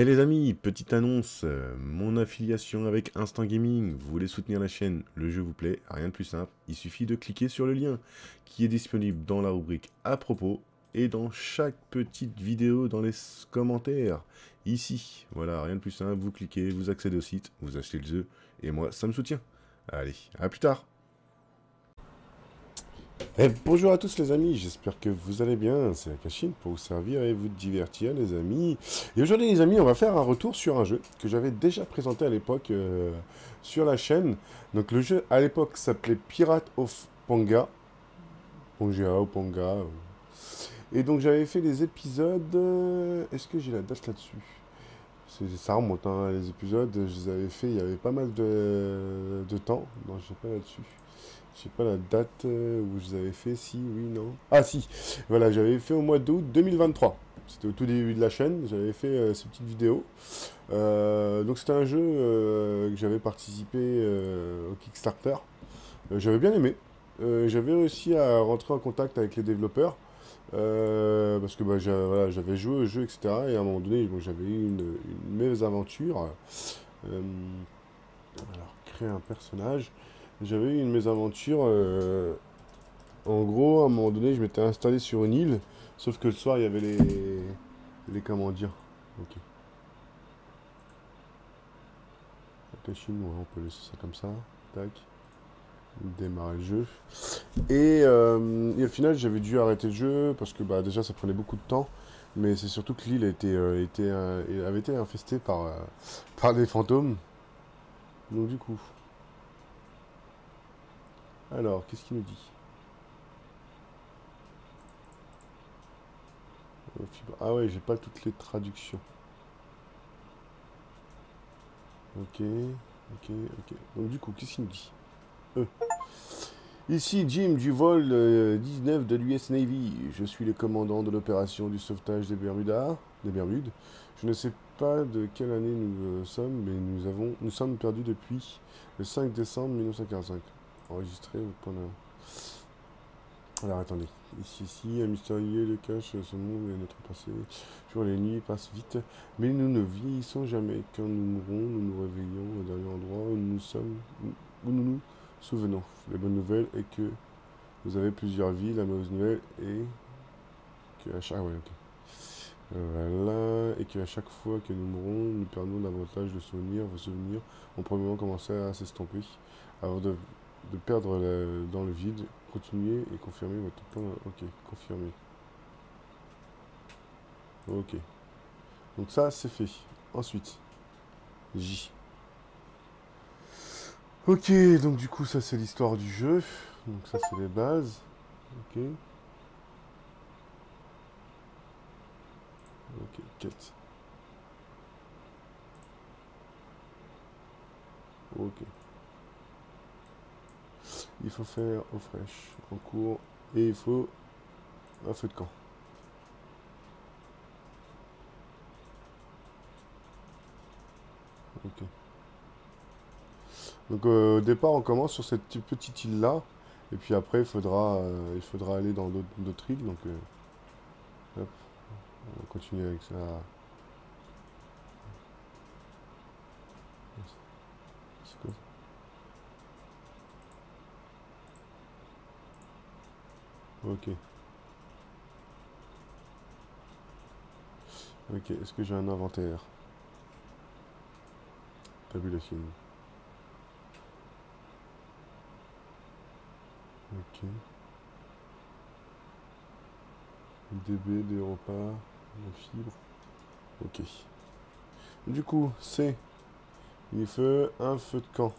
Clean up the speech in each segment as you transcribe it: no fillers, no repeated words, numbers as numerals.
Eh les amis, petite annonce, mon affiliation avec Instant Gaming, vous voulez soutenir la chaîne, le jeu vous plaît, rien de plus simple, il suffit de cliquer sur le lien qui est disponible dans la rubrique à propos et dans chaque petite vidéo dans les commentaires, ici. Voilà, rien de plus simple, vous cliquez, vous accédez au site, vous achetez le jeu, et moi ça me soutient. Allez, à plus tard. Bonjour à tous les amis, j'espère que vous allez bien, c'est Akashin pour vous servir et vous divertir les amis. Et aujourd'hui les amis, on va faire un retour sur un jeu que j'avais déjà présenté à l'époque sur la chaîne. Donc le jeu à l'époque s'appelait Pirate of Panga, Pangea ou Panga. Et donc j'avais fait les épisodes, est-ce que j'ai la date là-dessus? Ça remonte, hein, les épisodes, je les avais fait, il y avait pas mal de temps, non je sais pas là-dessus. Je sais pas la date où je les avais fait, si, oui, non. Ah si, voilà, j'avais fait au mois d'août 2023. C'était au tout début de la chaîne, j'avais fait ces petites vidéos. Donc c'était un jeu que j'avais participé au Kickstarter. J'avais bien aimé. J'avais réussi à rentrer en contact avec les développeurs. Parce que bah, voilà, j'avais joué au jeu, etc. Et à un moment donné, bon, j'avais eu une mésaventure. Euh, alors, créer un personnage. J'avais eu une mésaventure. En gros, à un moment donné, je m'étais installé sur une île. Sauf que le soir, il y avait les comment dire. Ok. La Chine, ouais, on peut laisser ça comme ça. Tac. Démarrer le jeu. Et au final, j'avais dû arrêter le jeu parce que bah, déjà, ça prenait beaucoup de temps. Mais c'est surtout que l'île avait été infestée par des fantômes. Donc du coup. Alors, qu'est-ce qu'il nous dit? Ah ouais, j'ai pas toutes les traductions. Ok, ok, ok. Donc du coup, qu'est-ce qu'il nous dit? Ici Jim du vol 19 de l'US Navy. Je suis le commandant de l'opération du sauvetage des Bermudes. Je ne sais pas de quelle année nous sommes, mais nous sommes perdus depuis le 5 décembre 1945. Enregistré au point de... Alors attendez. Ici, un mystérieux de cache ce monde et notre passé. Jour et les nuits passent vite, mais nous ne vieillissons jamais. Quand nous mourrons, nous nous réveillons au dernier endroit où nous sommes, où nous nous souvenons. La bonne nouvelle est que vous avez plusieurs vies. La mauvaise nouvelle est que à chaque... Ah ouais, ok. Voilà. Et qu'à chaque fois que nous mourrons, nous perdons davantage de souvenirs. Vos souvenirs ont probablement commencé à s'estomper. Avant de perdre dans le vide, continuez et confirmez votre plan. Ok, confirmez. Ok. Donc ça, c'est fait. Ensuite, J. Ok, donc du coup, ça c'est l'histoire du jeu. Donc ça, c'est les bases. Ok. Ok, quête. Ok. Il faut faire eau fraîche en cours et il faut un feu de camp. Ok. Donc au départ, on commence sur cette petite île-là. Et puis après, il faudra aller dans d'autres îles. Donc hop, on va continuer avec ça. C'est quoi ça? Ok. Ok, est-ce que j'ai un inventaire? Tabulation. Ok. DB, des repas, la fibre. Ok. Du coup, c'est il faut un feu de camp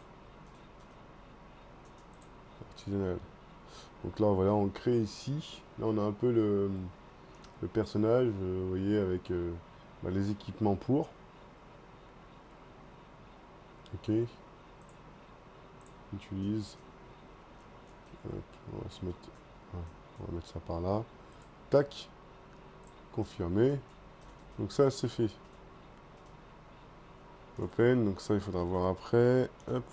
artisanal. Donc là, voilà, on crée ici. Là, on a un peu le personnage, vous voyez, avec bah, les équipements pour. Ok. Utilise. Hop, on va se mettre, on va mettre ça par là. Tac. Confirmer. Donc ça, c'est fait. Open. Donc ça, il faudra voir après. Hop.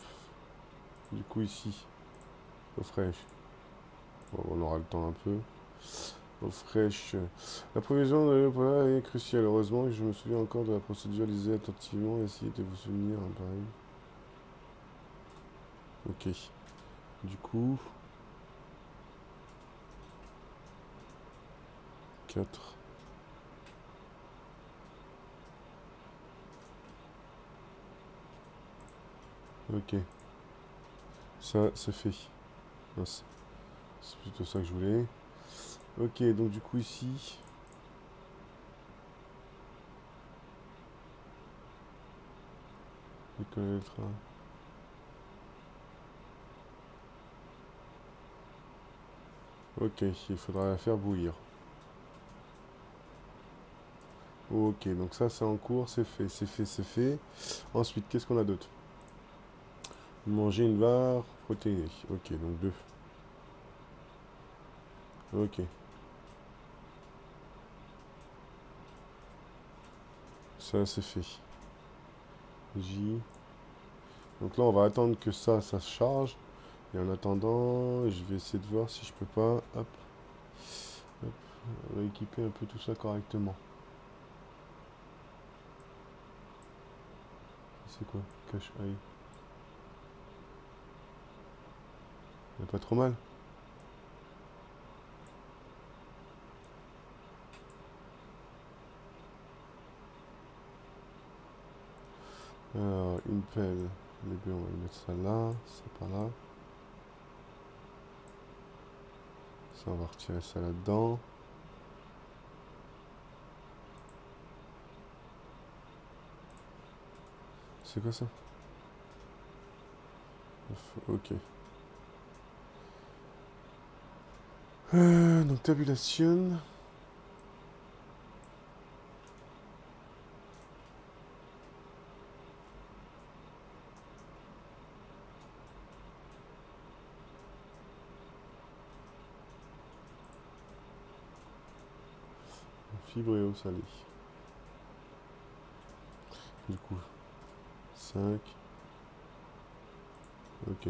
Du coup, ici, eau fraîche. Bon, on aura le temps un peu. eau fraîche. La provision de l'eau potable est cruciale. Heureusement que je me souviens encore de la procédure. Lisez attentivement, essayez de vous souvenir. Hein, pareil. Ok. Du coup, 4. Ok. Ça, c'est fait. C'est plutôt ça que je voulais. Ok, donc du coup ici. Décoller le train. Ok, il faudra la faire bouillir. Ok, donc ça c'est en cours, c'est fait, c'est fait, c'est fait. Ensuite, qu'est-ce qu'on a d'autre? Manger une barre protéinée. Ok, donc 2. Ok, ça c'est fait. J. Donc là, on va attendre que ça se charge. Et en attendant, je vais essayer de voir si je peux pas, hop, hop, équiper un peu tout ça correctement. C'est quoi? Cache eye. Il pas trop mal. Alors, une pelle. Les deux, on va mettre ça là, ça par là. Ça, on va retirer ça là-dedans. C'est quoi ça? Ok. Donc tabulation. Fibre et eau salée. Du coup, 5. Ok.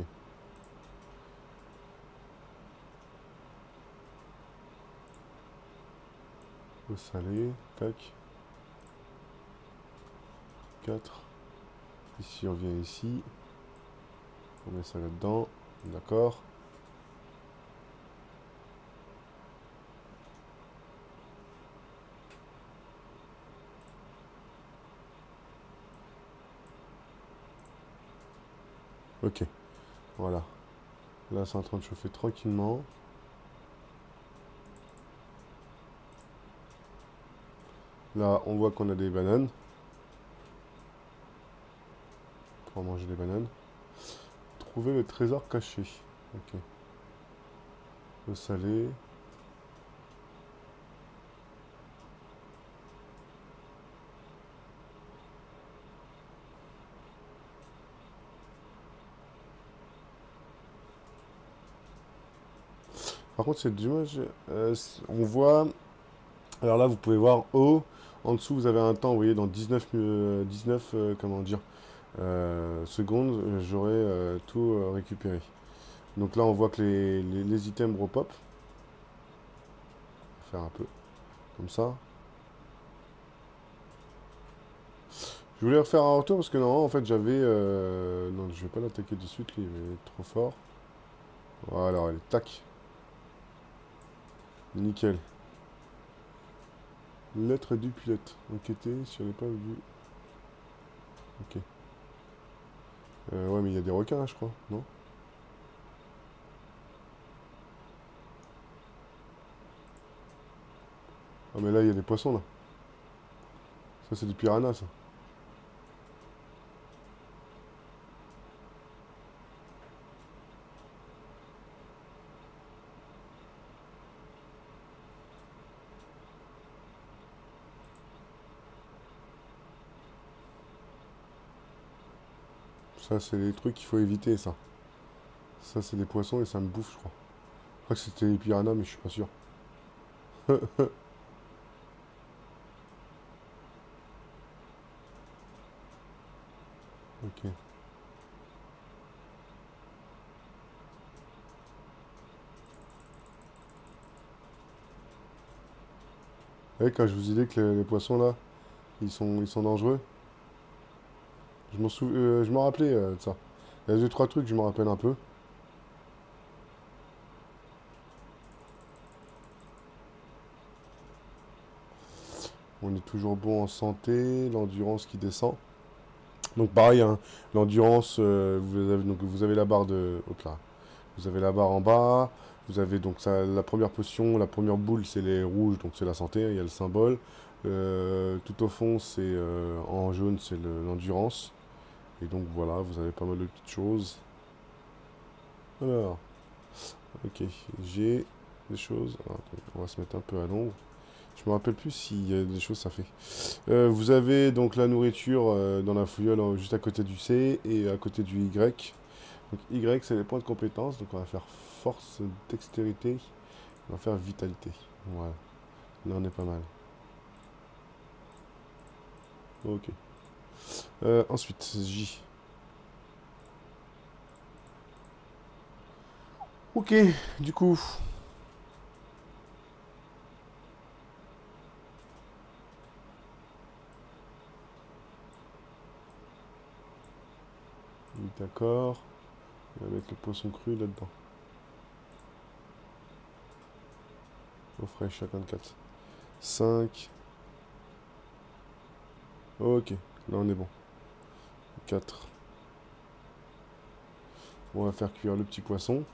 Eau salée. Tac. 4. Ici, on vient ici. On met ça là-dedans. D'accord. Ok. Voilà. Là, c'est en train de chauffer tranquillement. Là, on voit qu'on a des bananes. Pour manger des bananes. Trouver le trésor caché. Ok. Eau salée. Par contre, c'est dommage. On voit. Alors là, vous pouvez voir eau. En dessous, vous avez un temps, vous voyez, dans 19, 19 comment dire, secondes, j'aurai tout récupéré. Donc là, on voit que les items repop. On va faire un peu comme ça. Je voulais refaire un retour parce que non, en fait, j'avais... non, je vais pas l'attaquer de suite, lui, il est trop fort. Voilà, allez, tac. Nickel. Lettre du pilote. Enquêter sur les pas vu. Ok. Ouais, mais il y a des requins, là, je crois, non? Ah, mais là, il y a des poissons, là. Ça, c'est du piranha, ça. Ça, c'est des trucs qu'il faut éviter, ça. Ça, c'est des poissons et ça me bouffe, je crois. Je crois que c'était les piranhas, mais je suis pas sûr. Ok. Ouais, quand je vous ai dit que les poissons là, ils sont dangereux, je m'en rappelais de ça. Il y a deux, trois trucs, je me rappelle un peu. On est toujours bon en santé, l'endurance qui descend. Donc pareil, hein, l'endurance, vous avez la barre de... Hop là. Vous avez la barre en bas. Vous avez donc ça, la première potion, la première boule, c'est les rouges, donc c'est la santé, il y a le symbole. Tout au fond, c'est en jaune, c'est l'endurance. Et donc voilà, vous avez pas mal de petites choses. Alors, ok, j'ai des choses. Alors, attendez, on va se mettre un peu à l'ombre. Je me rappelle plus s'il y a des choses ça fait. Vous avez donc la nourriture dans la fouilleule juste à côté du C et à côté du Y. Donc Y c'est les points de compétence. Donc on va faire force, dextérité. On va faire vitalité. Voilà. Là on est pas mal. Ok. Ensuite, J. Ok, du coup. D'accord. On va mettre le poisson cru là-dedans. Au frais, 54. 5. Ok, là on est bon. 4. On va faire cuire le petit poisson.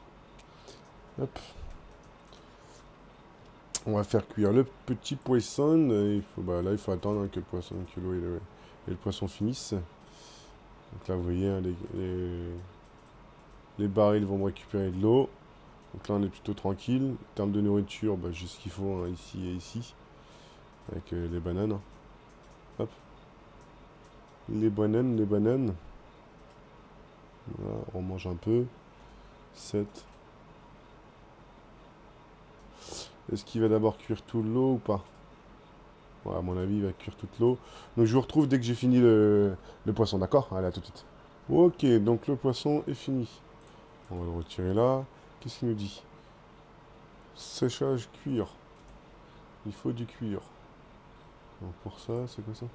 Hop. On va faire cuire le petit poisson. Là, il faut attendre que le poisson, que l'eau et le poisson finissent. Donc là, vous voyez, hein, les barils vont me récupérer de l'eau. Donc là, on est plutôt tranquille. En termes de nourriture, bah, j'ai ce qu'il faut hein, ici et ici. Avec les bananes. Hop. Les bananes, les bananes. Voilà, on mange un peu. 7. Est-ce qu'il va d'abord cuire tout l'eau ou pas? Ouais, à mon avis, il va cuire toute l'eau. Donc je vous retrouve dès que j'ai fini le poisson, d'accord? Allez, à tout de suite. Ok, donc le poisson est fini. On va le retirer là. Qu'est-ce qu'il nous dit? Séchage cuir. Il faut du cuir. Donc pour ça, c'est quoi ça?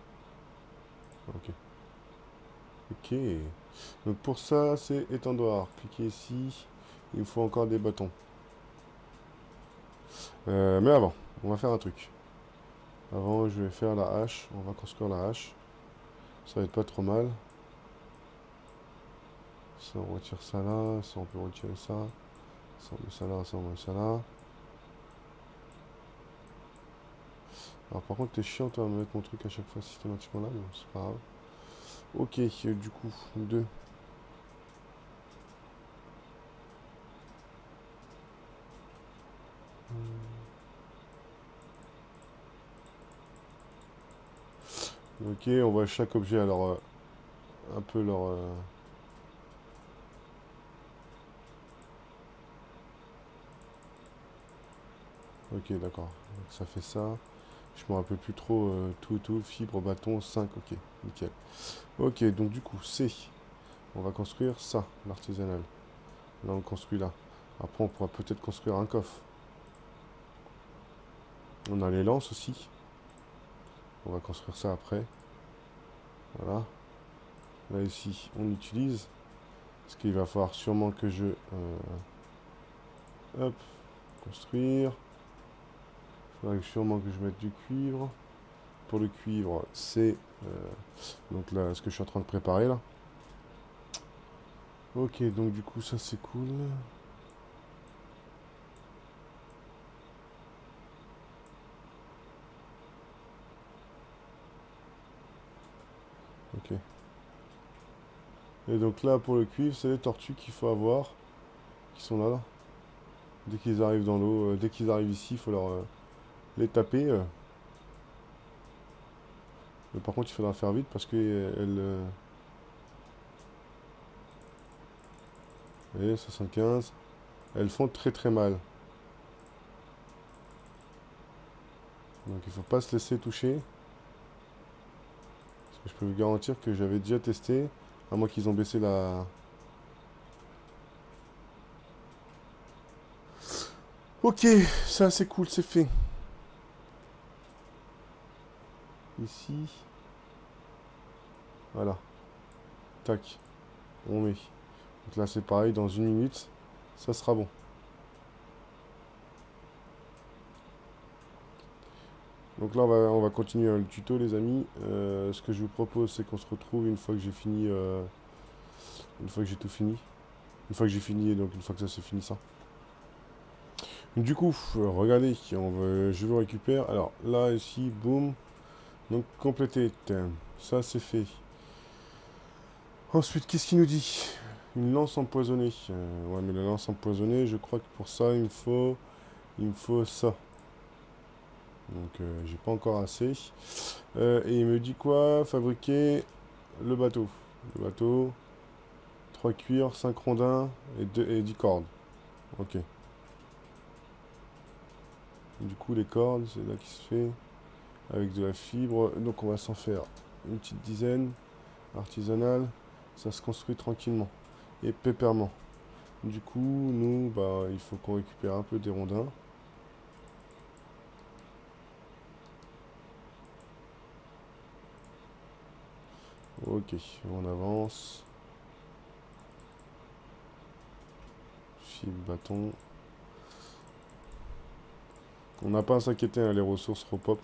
Ok. Ok. Donc pour ça, c'est étendoir. Cliquez ici. Il me faut encore des bâtons. Mais avant, on va faire un truc. Avant, je vais faire la hache. On va construire la hache. Ça va être pas trop mal. Ça, on retire ça là. Ça, on peut retirer ça. Ça, on met ça là. Ça, on met ça là. Alors par contre, t'es chiant, toi, à me mettre mon truc à chaque fois systématiquement là. Mais bon, c'est pas grave. Ok, du coup, 2. Ok, on voit chaque objet, alors un peu leur... Ok, d'accord. Donc ça fait ça. Je me rappelle plus trop. Tout, fibre, bâton, 5. Ok, nickel. Ok, donc du coup, C. On va construire ça, l'artisanal. Là, on construit là. Après, on pourra peut-être construire un coffre. On a les lances aussi. On va construire ça après. Voilà. Là, ici, on utilise. Parce qu'il va falloir sûrement que je... hop, construire. Il faudrait sûrement que je mette du cuivre. Pour le cuivre, c'est donc là ce que je suis en train de préparer là. Ok, donc du coup ça c'est cool. Ok. Et donc là pour le cuivre, c'est les tortues qu'il faut avoir, qui sont là. Dès qu'ils arrivent dans l'eau, dès qu'ils arrivent ici, il faut leur les taper. Mais par contre, il faudra faire vite parce que elles, allez, 75, elles font très très mal. Donc il faut pas se laisser toucher. Parce que je peux vous garantir que j'avais déjà testé, à moins qu'ils ont baissé la... Ok, ça c'est cool, c'est fait. Ici. Voilà. Tac. On met. Donc là, c'est pareil, dans une minute, ça sera bon. Donc là, on va continuer le tuto, les amis. Ce que je vous propose, c'est qu'on se retrouve une fois que j'ai fini, une fois que j'ai tout fini. Une fois que j'ai fini, donc une fois que ça c'est fini ça. Du coup, regardez, je vous récupère. Alors là, ici, boum. Donc complété. Ça c'est fait. Ensuite, qu'est-ce qu'il nous dit? Une lance empoisonnée. Ouais, mais la lance empoisonnée, je crois que pour ça, il me faut ça. Donc j'ai pas encore assez. Et il me dit quoi? Fabriquer le bateau. Le bateau. 3 cuirs, 5 rondins et 10 cordes. Ok. Du coup, les cordes, c'est là qui se fait avec de la fibre. Donc, on va s'en faire une petite dizaine. Artisanale. Ça se construit tranquillement et pépèrement. Du coup, nous, bah, il faut qu'on récupère un peu des rondins. Ok, on avance. Fibre, bâton. On n'a pas à s'inquiéter, hein, les ressources repop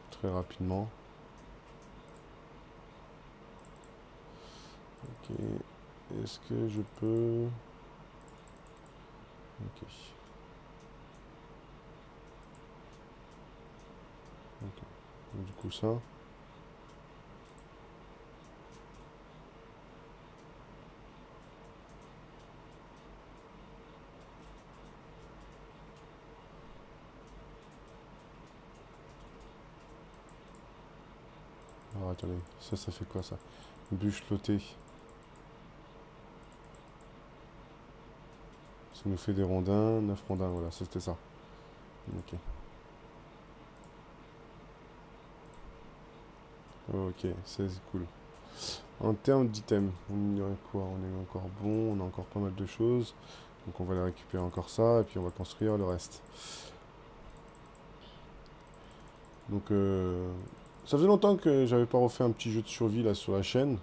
très rapidement. Ok. Est-ce que je peux... Ok. Ok. Donc, du coup, ça. Alors, attendez. Ça fait quoi, ça? Bûche flottée. Ça nous fait des rondins. 9 rondins, voilà, c'était ça. Ok. Ok, c'est cool. En termes d'items, on dirait quoi? On est encore bon, on a encore pas mal de choses. Donc on va les récupérer encore ça, et puis on va construire le reste. Donc ça faisait longtemps que j'avais pas refait un petit jeu de survie là sur la chaîne.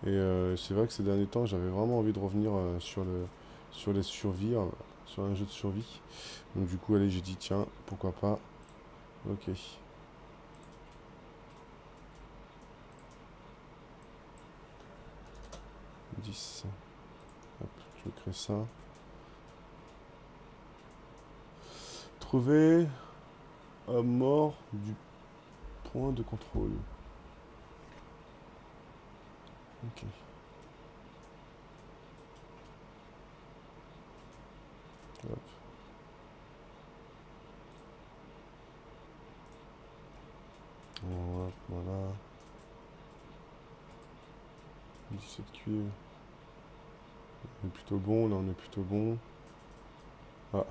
Et c'est vrai que ces derniers temps, j'avais vraiment envie de revenir sur les survies, sur un jeu de survie. Donc du coup, allez, j'ai dit tiens, pourquoi pas. Ok. 10. Hop, je crée ça. Trouver à mort du point de contrôle. Ok. Hop. Hop, voilà. 17 cuivres. On est plutôt bon, là on est plutôt bon. Ah.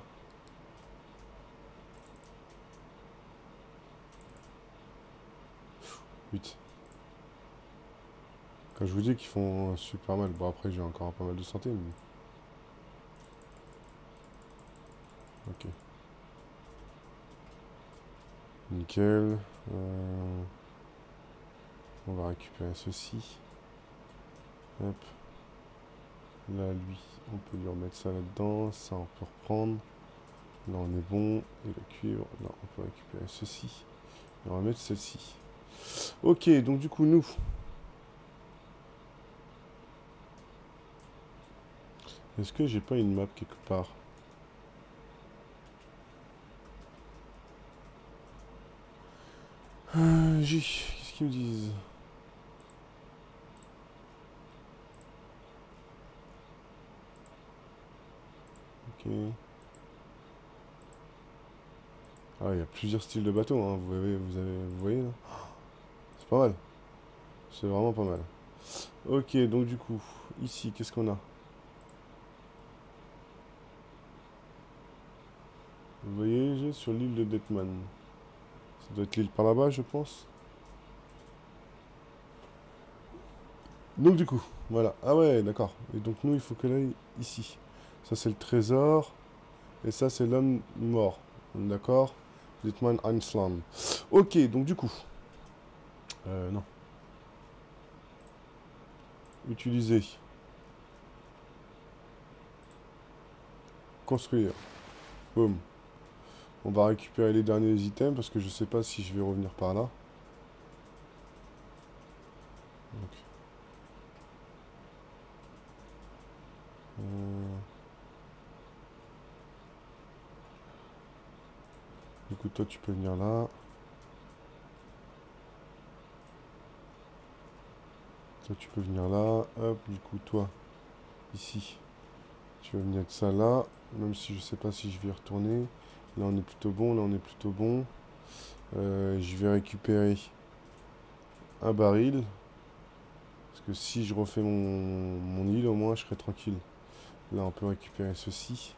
Vite. Quand je vous dis qu'ils font super mal, bon après j'ai encore pas mal de santé, mais... Ok. Nickel. On va récupérer ceci. Hop. Là, lui, on peut lui remettre ça là-dedans. Ça, on peut reprendre. Là, on est bon. Et le cuivre, là, on peut récupérer ceci. Et remettre celle-ci. Ok, donc du coup, nous... Est-ce que j'ai pas une map quelque part? Qu'est-ce qu'ils me disent? Ok. Ah, il y a plusieurs styles de bateaux, hein. Vous voyez là? C'est pas mal. C'est vraiment pas mal. Ok, donc du coup, ici, qu'est-ce qu'on a? Voyager sur l'île de Detman. Ça doit être l'île par là-bas, je pense. Donc du coup, voilà. Ah ouais, d'accord. Et donc nous, il faut qu'elle aille ici. Ça, c'est le trésor. Et ça, c'est l'homme mort. D'accord? Dites-moi Einslam. Ok, donc du coup. Non. Utiliser. Construire. Boum. On va récupérer les derniers items parce que je sais pas si je vais revenir par là. Donc. Du coup, toi, tu peux venir là. Toi, tu peux venir là. Hop, du coup, toi, ici. Tu vas venir de ça là. Même si je sais pas si je vais y retourner. Là, on est plutôt bon. Là, on est plutôt bon. Je vais récupérer un baril. Parce que si je refais mon île, au moins, je serai tranquille. Là, on peut récupérer ceci.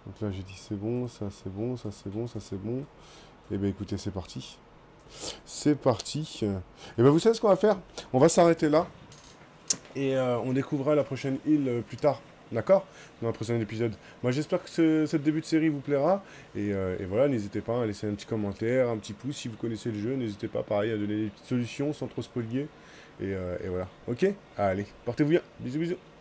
Donc là, j'ai dit c'est bon, ça c'est bon, ça c'est bon, ça c'est bon. Et ben écoutez, c'est parti. C'est parti. Et ben vous savez ce qu'on va faire? On va s'arrêter là. Et on découvrira la prochaine île plus tard. D'accord? Dans le prochain épisode. Moi j'espère que ce début de série vous plaira. Et voilà, n'hésitez pas à laisser un petit commentaire, un petit pouce si vous connaissez le jeu. N'hésitez pas pareil à donner des petites solutions sans trop spoiler. Et voilà. Ok? Allez, portez-vous bien. Bisous bisous.